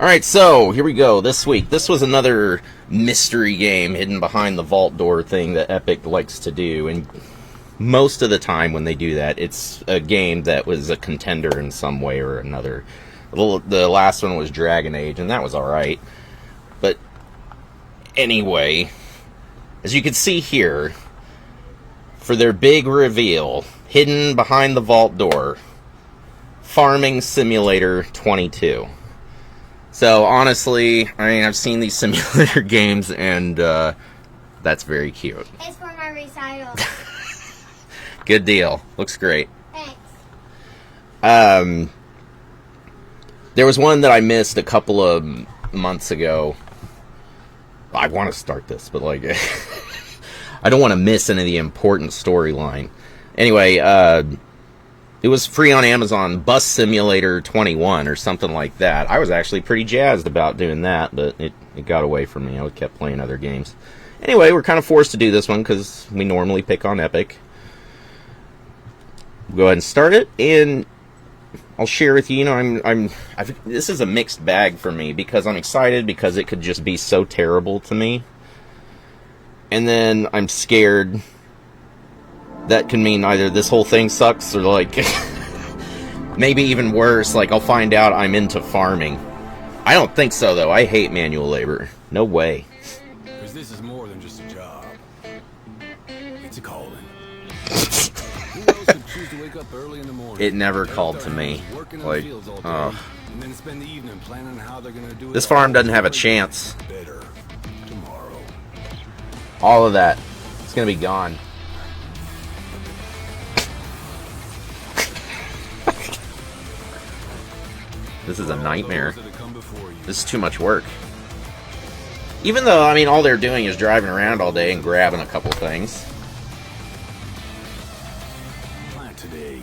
Alright, so here we go. This week, this was another mystery game hidden behind the vault door thing that Epic likes to do. And most of the time when they do that, it's a game that was a contender in some way or another. The last one was Dragon Age, and that was alright. But anyway, as you can see here, for their big reveal, hidden behind the vault door, Farming Simulator 22. So, honestly, I mean, I've seen these simulator games, and that's very cute. It's for my recital. Good deal. Looks great. Thanks. There was one that I missed a couple of months ago. I want to start this, but, like, I don't want to miss any of the important storyline. Anyway, it was free on Amazon, Bus Simulator 21 or something like that. I was actually pretty jazzed about doing that, but it got away from me. I kept playing other games. Anyway, we're kind of forced to do this one because we normally pick on Epic. We'll go ahead and start it, and I'll share with you. You know, this is a mixed bag for me because I'm excited because it could just be so terrible to me, and then I'm scared. That can mean either this whole thing sucks or, like, maybe even worse, like, I'll find out I'm into farming. I don't think so, though. I hate manual labor. No way. Because this is more than just a job. It's a calling. Who else would choose to wake up early in the morning? It never called to me. Like, and then spend the evening planning how they're gonna do it. This farm doesn't have a chance. Better tomorrow. All of that. It's gonna be gone. This is a nightmare. This is too much work. Even though, I mean, all they're doing is driving around all day and grabbing a couple things.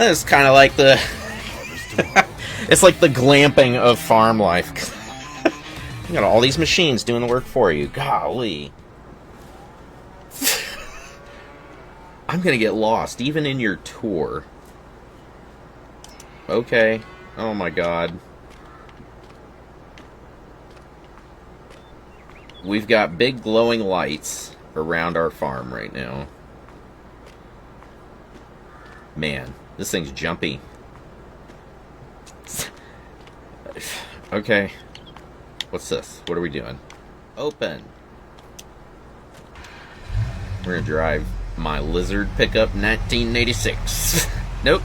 It's kind of like the... it's like the glamping of farm life. You got all these machines doing the work for you. Golly. I'm gonna get lost, even in your tour. Okay. Oh my god. We've got big glowing lights around our farm right now. Man, this thing's jumpy. Okay. What's this? What are we doing? Open. We're gonna drive my Lizard pickup 1986. Nope.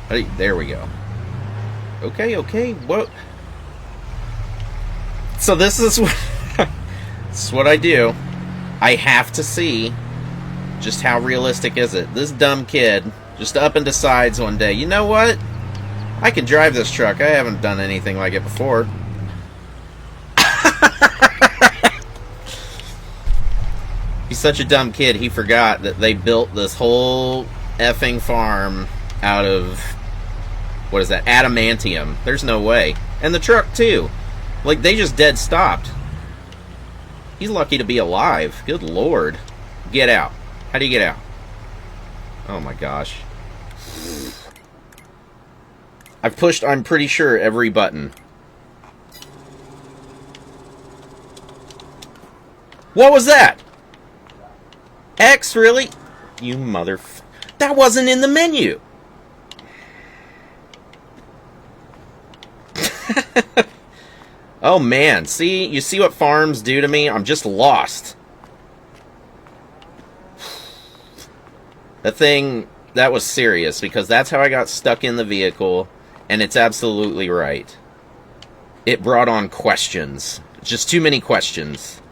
Hey, there we go. Okay, what? So this is what... This is what I do. I have to see just how realistic is it. This dumb kid just up and decides one day, you know what? I can drive this truck. I haven't done anything like it before. He's such a dumb kid, he forgot that they built this whole effing farm out of, what is that, adamantium. There's no way. And the truck, too. Like, they just dead stopped. He's lucky to be alive. Good lord. Get out. How do you get out? Oh my gosh. I've pushed, I'm pretty sure, every button. What was that? X, really? You that wasn't in the menu. Oh man, see? You see what farms do to me? I'm just lost. That was serious, because that's how I got stuck in the vehicle, and it's absolutely right. It brought on questions. Just too many questions.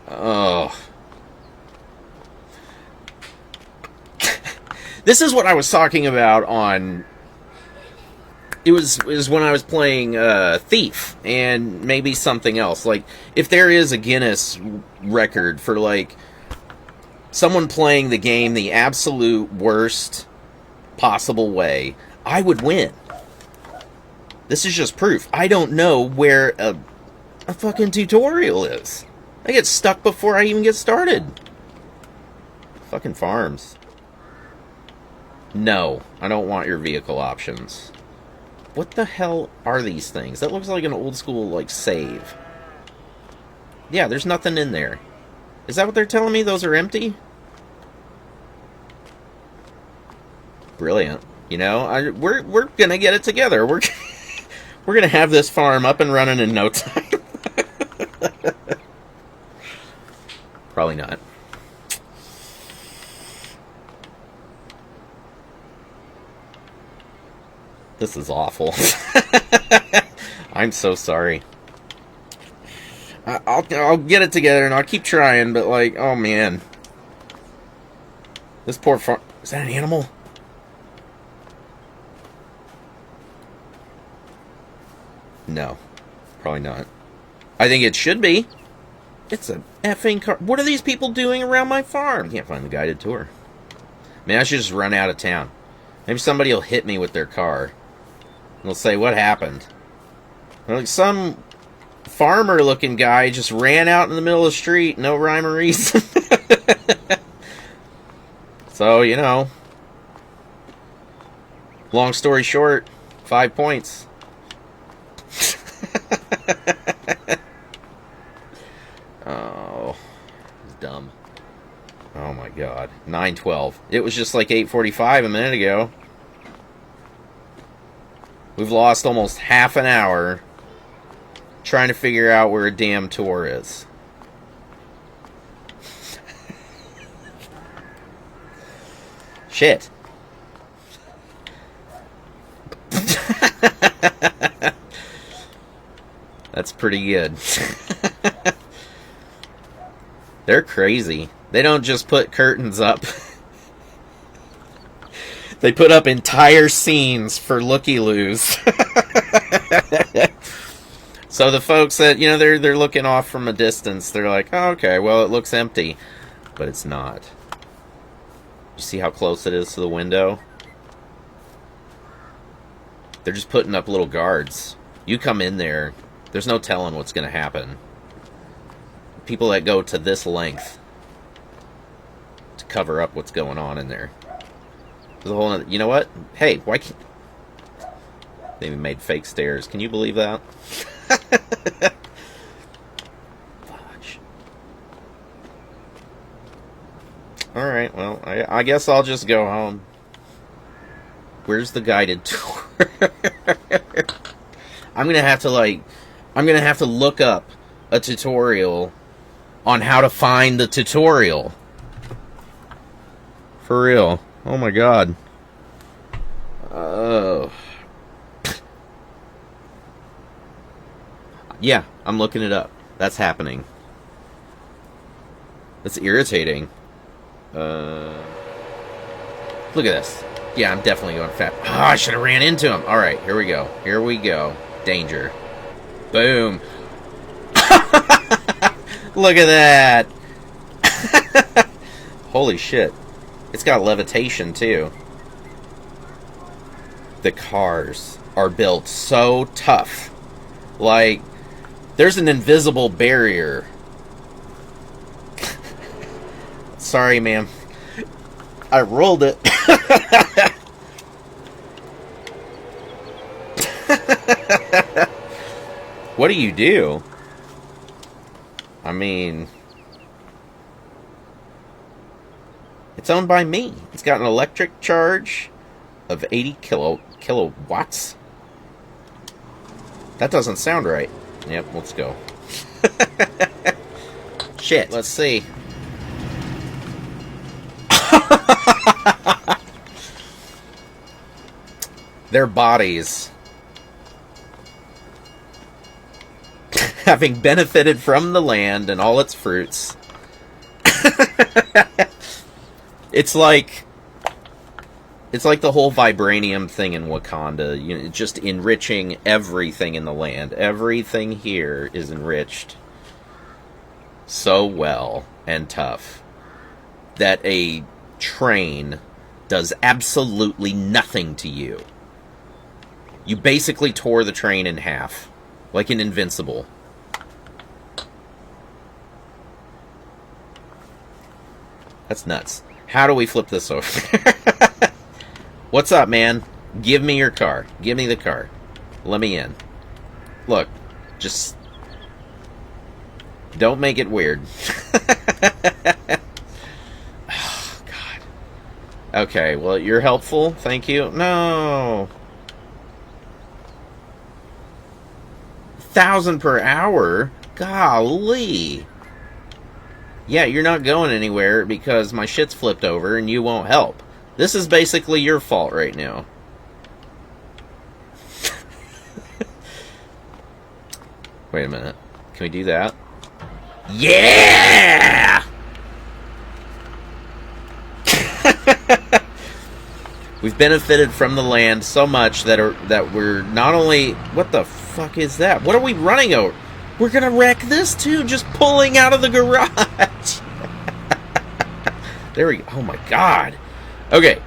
Oh. This is what I was talking about on... It was when I was playing Thief and maybe something else. Like, if there is a Guinness record for, like, someone playing the game the absolute worst possible way, I would win. This is just proof. I don't know where a fucking tutorial is. I get stuck before I even get started. Fucking farms. No, I don't want your vehicle options. What the hell are these things? That looks like an old school, like, save. Yeah, there's nothing in there. Is that what they're telling me? Those are empty? Brilliant. You know, we're gonna get it together. We're gonna have this farm up and running in no time. Probably not. This is awful. I'm so sorry. I'll get it together and I'll keep trying, but like, oh man. This poor farm... Is that an animal? No. Probably not. I think it should be. It's a effing car. What are these people doing around my farm? Can't find the guided tour. Man, I should just run out of town. Maybe somebody will hit me with their car. And they'll say, what happened? Like some farmer-looking guy just ran out in the middle of the street. No rhyme or reason. So, you know. Long story short, 5 points. Oh, it's dumb. Oh my god. 9:12. It was just like 8:45 a minute ago. We've lost almost half an hour trying to figure out where a damn tour is. Shit. That's pretty good. They're crazy. They don't just put curtains up. They put up entire scenes for looky-loos. So the folks that, you know, they're looking off from a distance, they're like, oh, okay, well, it looks empty. But it's not. You see how close it is to the window? They're just putting up little guards. You come in there, there's no telling what's going to happen. People that go to this length to cover up what's going on in there. There's a whole other, you know what? Hey, why can't... They even made fake stairs. Can you believe that? Fudge. Alright, well, I guess I'll just go home. Where's the guided tour? I'm gonna have to look up a tutorial on how to find the tutorial. For real. Oh my god. Oh. Yeah, I'm looking it up. That's happening. That's irritating. Look at this. Yeah, I'm definitely going fast. Oh, I should have ran into him. Alright, here we go. Here we go. Danger. Boom. Look at that. Holy shit. It's got levitation, too. The cars are built so tough. Like, there's an invisible barrier. Sorry, ma'am. I rolled it. What do you do? I mean... It's owned by me. It's got an electric charge of 80 kilowatts. That doesn't sound right. Yep, let's go. Shit, let's see. Their bodies, having benefited from the land and all its fruits, it's like the whole vibranium thing in Wakanda. You know, just enriching everything in the land. Everything here is enriched so well and tough that a train does absolutely nothing to you. You basically tore the train in half, like in Invincible. That's nuts. How do we flip this over? What's up, man? Give me your car. Give me the car. Let me in. Look, just don't make it weird. Oh, God. Okay, well, you're helpful. Thank you. No. 1,000 per hour? Golly. Yeah, you're not going anywhere because my shit's flipped over and you won't help. This is basically your fault right now. Wait a minute. Can we do that? Yeah! We've benefited from the land so much that we're not only... What the fuck is that? What are we running over? We're gonna wreck this too, just pulling out of the garage. There we go. Oh my God. Okay.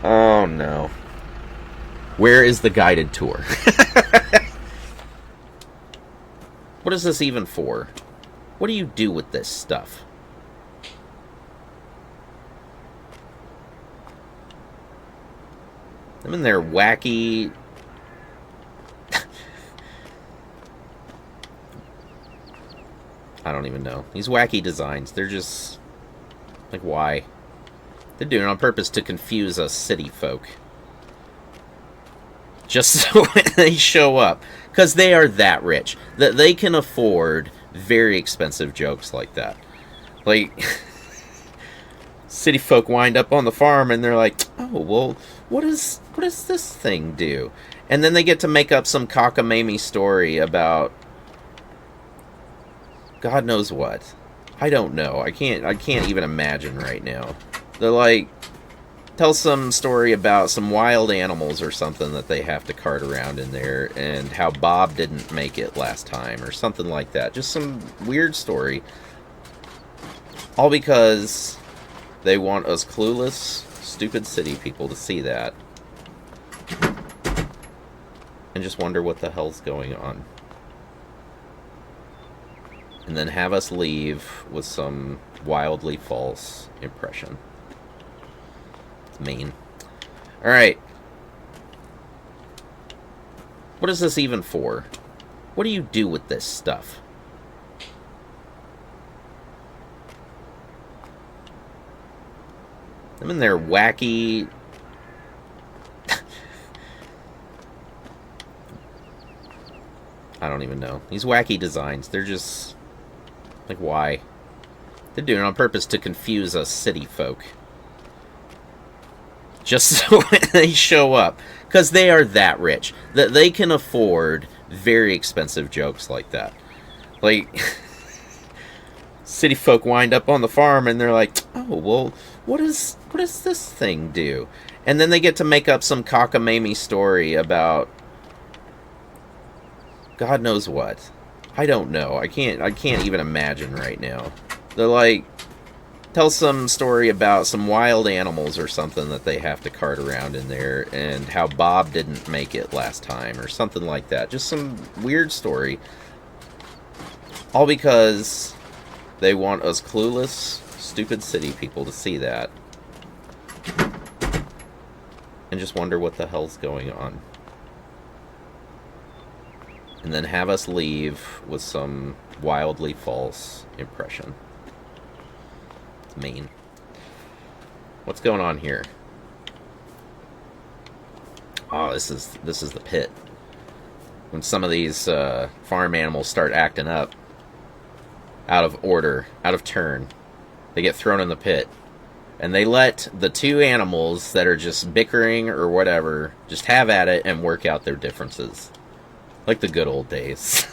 Oh no. Where is the guided tour? What is this even for? What do you do with this stuff? I'm in their wacky... I don't even know. These wacky designs, they're just... Like, why? They're doing it on purpose to confuse us city folk. Just so when they show up. Because they are that rich. That they can afford very expensive jokes like that. Like... City folk wind up on the farm and they're like, oh, well, what does this thing do? And then they get to make up some cockamamie story about God knows what. I don't know. I can't even imagine right now. They're like, tell some story about some wild animals or something that they have to cart around in there, and how Bob didn't make it last time or something like that. Just some weird story. All because they want us clueless, stupid city people to see that. And just wonder what the hell's going on. And then have us leave with some wildly false impression. It's mean. Alright. What is this even for? What do you do with this stuff? I'm in their wacky... I don't even know. These wacky designs, they're just... Like, why? They're doing it on purpose to confuse us city folk. Just so when they show up. Because they are that rich. That they can afford very expensive jokes like that. Like... City folk wind up on the farm and they're like, oh, well, what does this thing do? And then they get to make up some cockamamie story about God knows what. I don't know. I can't even imagine right now. They're like, tell some story about some wild animals or something that they have to cart around in there, and how Bob didn't make it last time or something like that. Just some weird story. All because they want us clueless, stupid city people to see that. And just wonder what the hell's going on. And then have us leave with some wildly false impression. It's mean. What's going on here? Oh, this is the pit. When some of these farm animals start acting up, out of order, out of turn, they get thrown in the pit. And they let the two animals that are just bickering or whatever just have at it and work out their differences. Like the good old days.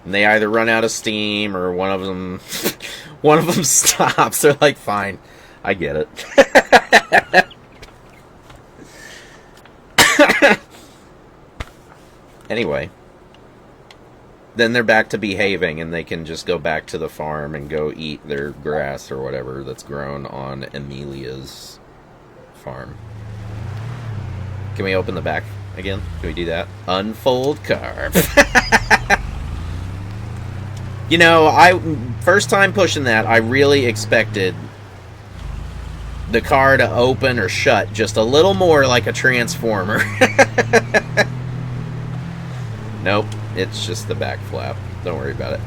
And they either run out of steam or one of them stops. They're like, fine, I get it. Anyway. Then they're back to behaving, and they can just go back to the farm and go eat their grass or whatever that's grown on Amelia's farm. Can we open the back again? Can we do that? Unfold carb. You know, first time pushing that, I really expected the car to open or shut just a little more like a transformer. Nope, it's just the back flap. Don't worry about it.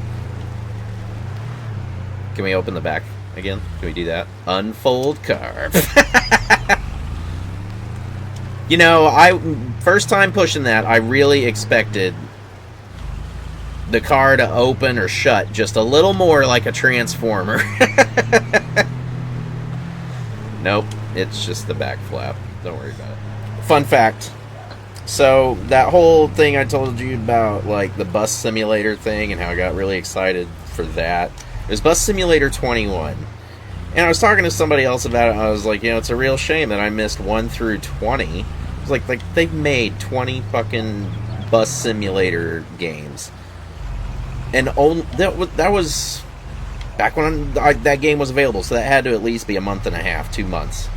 Can we open the back again? Can we do that? Unfold car. You know, first time pushing that, I really expected the car to open or shut just a little more like a transformer. Nope, it's just the back flap. Don't worry about it. Fun fact. So, that whole thing I told you about, like, the bus simulator thing and how I got really excited for that. It was Bus Simulator 21. And I was talking to somebody else about it, and I was like, you know, it's a real shame that I missed 1 through 20. It was like they've made 20 fucking bus simulator games. And that was back when that game was available, so that had to at least be a month and a half, 2 months.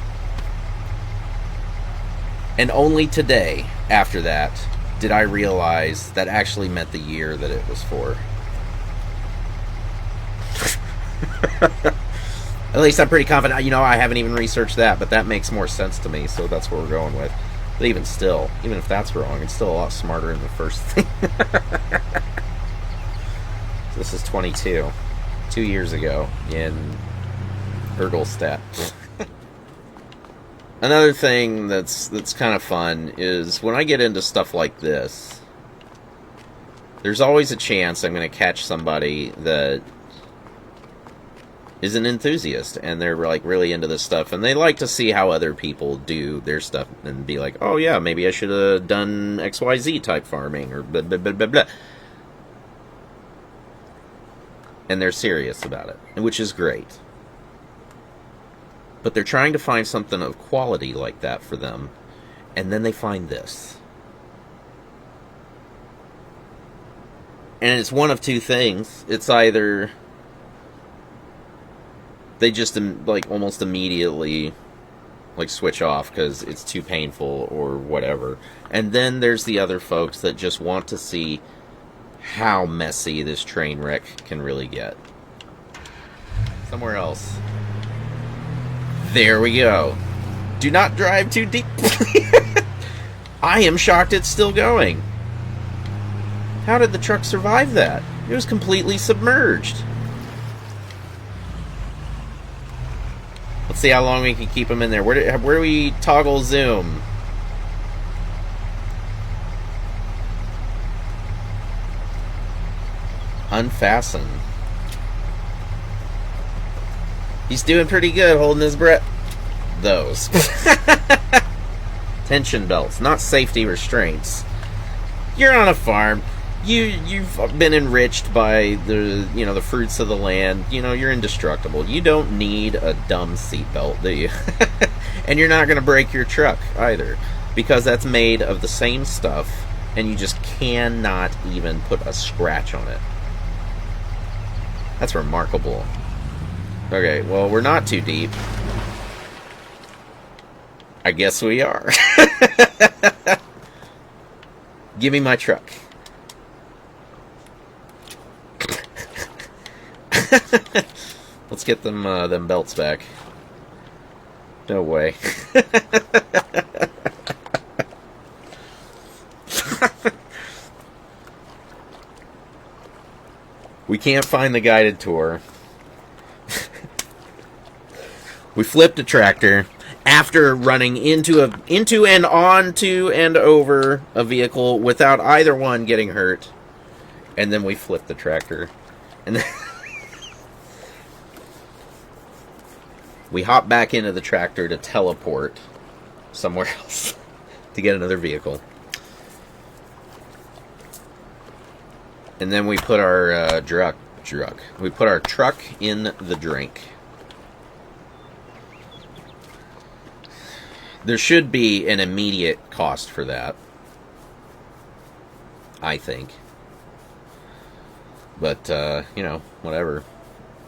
And only today, after that, did I realize that actually meant the year that it was for. At least I'm pretty confident. You know, I haven't even researched that, but that makes more sense to me, so that's what we're going with. But even still, even if that's wrong, it's still a lot smarter than the first thing. So this is 22. 2 years ago in Ergelstadt. Another thing that's kind of fun is when I get into stuff like this, there's always a chance I'm going to catch somebody that is an enthusiast and they're like really into this stuff and they like to see how other people do their stuff and be like, oh yeah, maybe I should have done XYZ type farming or blah blah blah blah blah. And they're serious about it, which is great. But they're trying to find something of quality like that for them, and then they find this. And it's one of two things. It's either they just like almost immediately like switch off because it's too painful or whatever. And then there's the other folks that just want to see how messy this train wreck can really get. Somewhere else. There we go. Do not drive too deep. I am shocked it's still going. How did the truck survive that? It was completely submerged. Let's see how long we can keep them in there. Where do we toggle zoom? Unfasten. He's doing pretty good holding his breath. Those. Tension belts, not safety restraints. You're on a farm. You've been enriched by the fruits of the land. You know, you're indestructible. You don't need a dumb seatbelt, do you? And you're not going to break your truck either, because that's made of the same stuff and you just cannot even put a scratch on it. That's remarkable. Okay, well, we're not too deep. I guess we are. Give me my truck. Let's get them belts back. No way. We can't find the guided tour. We flipped a tractor after running into and onto and over a vehicle without either one getting hurt. And then we flipped the tractor. And then we hopped back into the tractor to teleport somewhere else to get another vehicle. And then we put our we put our truck in the drink. There should be an immediate cost for that, I think. But whatever.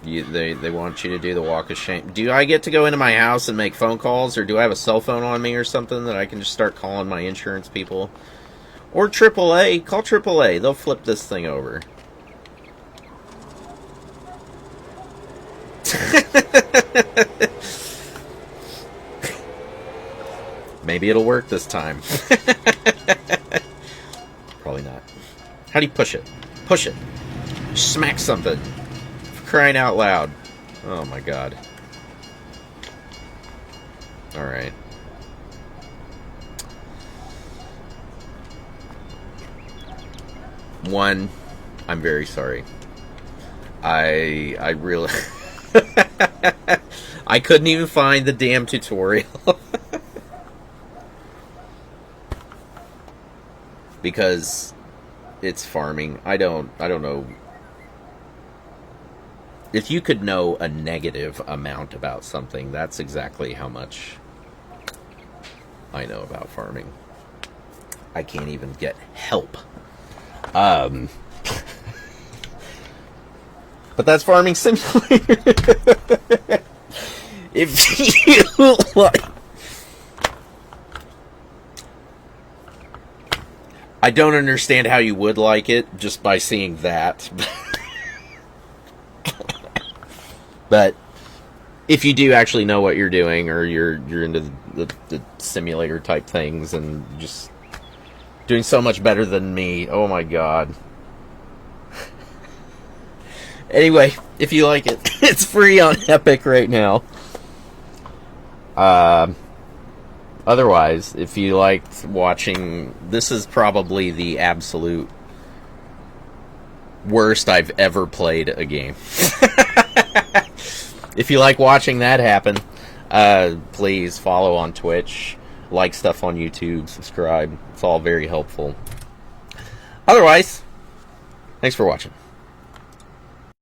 They want you to do the walk of shame. Do I get to go into my house and make phone calls, or do I have a cell phone on me or something that I can just start calling my insurance people? Or AAA. Call AAA. They'll flip this thing over. Maybe it'll work this time. Probably not. How do you push it? Push it. Smack something. For crying out loud. Oh my god. Alright. One, I'm very sorry. I really... I couldn't even find the damn tutorial. Because it's farming. I don't know. If you could know a negative amount about something, that's exactly how much I know about farming. I can't even get help. But that's Farming Simulator. If you like... I don't understand how you would like it just by seeing that. But if you do actually know what you're doing, or you're into the simulator type things and just doing so much better than me, oh my god. Anyway, if you like it, it's free on Epic right now. Otherwise, if you liked watching, this is probably the absolute worst I've ever played a game. If you like watching that happen, please follow on Twitch, like stuff on YouTube, subscribe. It's all very helpful. Otherwise, thanks for watching.